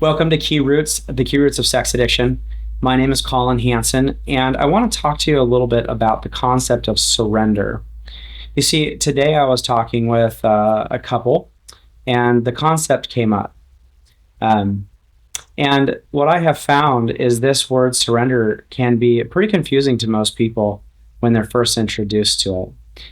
Welcome to Key Roots, the Key Roots of Sex Addiction. My name is Colin Hansen, and I want to talk to you a little bit about the concept of surrender. You see, today I was talking with a couple, and the concept came up. And what I have found is this word surrender can be pretty confusing to most people when they're first introduced to it.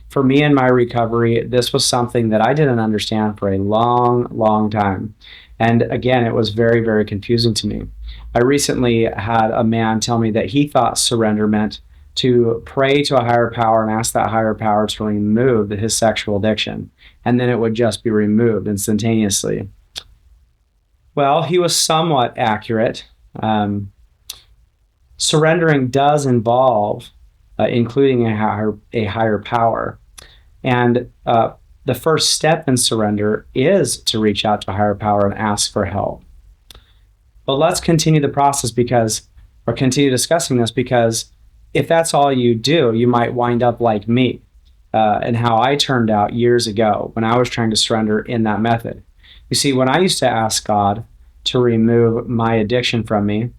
For me in my recovery, this was something that I didn't understand for a long, long time. And again, it was very, very confusing to me. I recently had a man tell me that he thought surrender meant to pray to a higher power and ask that higher power to remove his sexual addiction, and then it would just be removed instantaneously. Well, he was somewhat accurate. Surrendering does involve including a higher power. And the first step in surrender is to reach out to a higher power and ask for help. But let's continue the process continue discussing this, because if that's all you do, you might wind up like me and how I turned out years ago when I was trying to surrender in that method. You see, when I used to ask God to remove my addiction from me,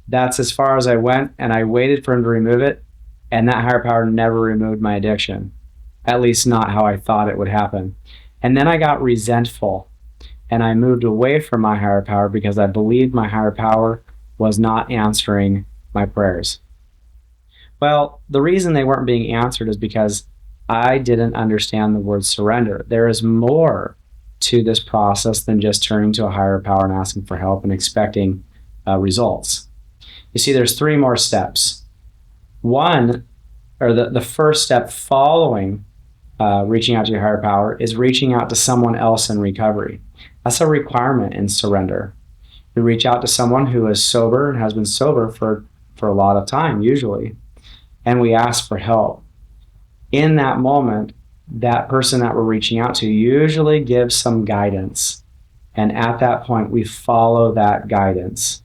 that's as far as I went, and I waited for him to remove it, and that higher power never removed my addiction, at least not how I thought it would happen. And then I got resentful, and I moved away from my higher power because I believed my higher power was not answering my prayers. Well, the reason they weren't being answered is because I didn't understand the word surrender. There is more to this process than just turning to a higher power and asking for help and expecting results. You see, there's three more steps. One, or the first step following reaching out to your higher power, is reaching out to someone else in recovery. That's a requirement in surrender. We reach out to someone who is sober and has been sober for a lot of time, usually, and we ask for help. In that moment, that person that we're reaching out to usually gives some guidance, and at that point, we follow that guidance.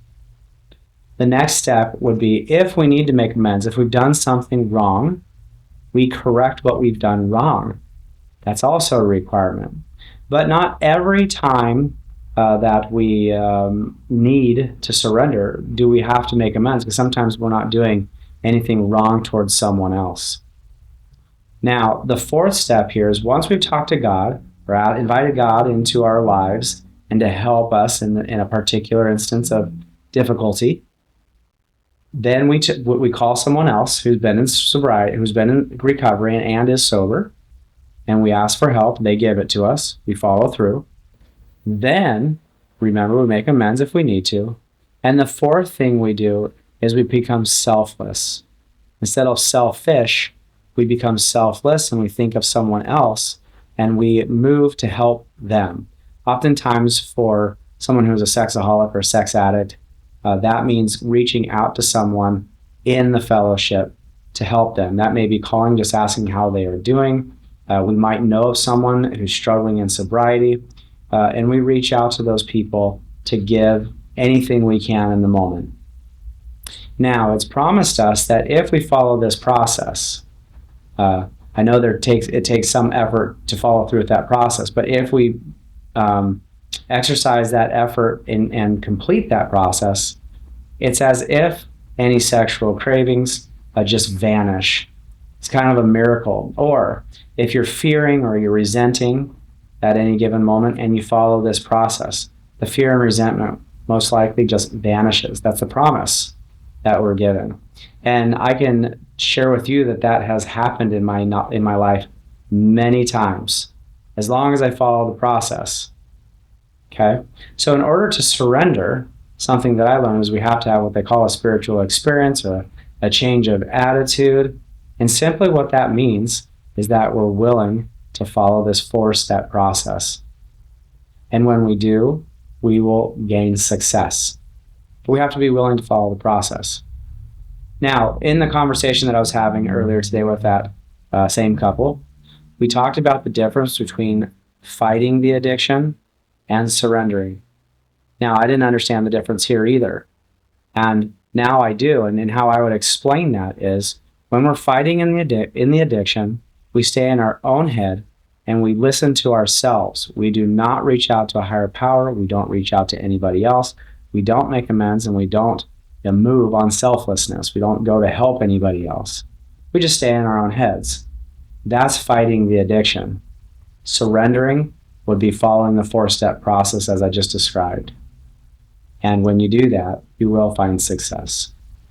The next step would be, if we need to make amends, if we've done something wrong, we correct what we've done wrong. That's also a requirement. But not every time that we need to surrender do we have to make amends, because sometimes we're not doing anything wrong towards someone else. Now, the fourth step here is, once we've talked to God, or invited God into our lives and to help us in a particular instance of difficulty, then we call someone else who's been in sobriety, who's been in recovery and is sober, and we ask for help. They give it to us. We follow through. Then, remember, we make amends if we need to. And the fourth thing we do is we become selfless. Instead of selfish, we become selfless, and we think of someone else, and we move to help them. Oftentimes, for someone who's a sexaholic or sex addict, that means reaching out to someone in the fellowship to help them. That may be calling, just asking how they are doing. We might know of someone who's struggling in sobriety, and we reach out to those people to give anything we can in the moment. Now, it's promised us that if we follow this process, I know it takes some effort to follow through with that process, but if we exercise that effort and complete that process, it's as if any sexual cravings just vanish. It's kind of a miracle. Or if you're fearing or you're resenting at any given moment and you follow this process, the fear and resentment most likely just vanishes. That's a promise that we're given. And I can share with you that has happened in my life many times, as long as I follow the process. Okay? So in order to surrender, something that I learned is we have to have what they call a spiritual experience, or a change of attitude. And simply what that means is that we're willing to follow this four-step process. And when we do, we will gain success. But we have to be willing to follow the process. Now, in the conversation that I was having earlier today with that same couple, we talked about the difference between fighting the addiction and surrendering. Now, I didn't understand the difference here either. And now I do. And how I would explain that is, when we're fighting in the addiction, we stay in our own head and we listen to ourselves. We do not reach out to a higher power. We don't reach out to anybody else. We don't make amends, and we don't move on selflessness. We don't go to help anybody else. We just stay in our own heads. That's fighting the addiction. Surrendering would be following the 4-step process as I just described. And when you do that, you will find success.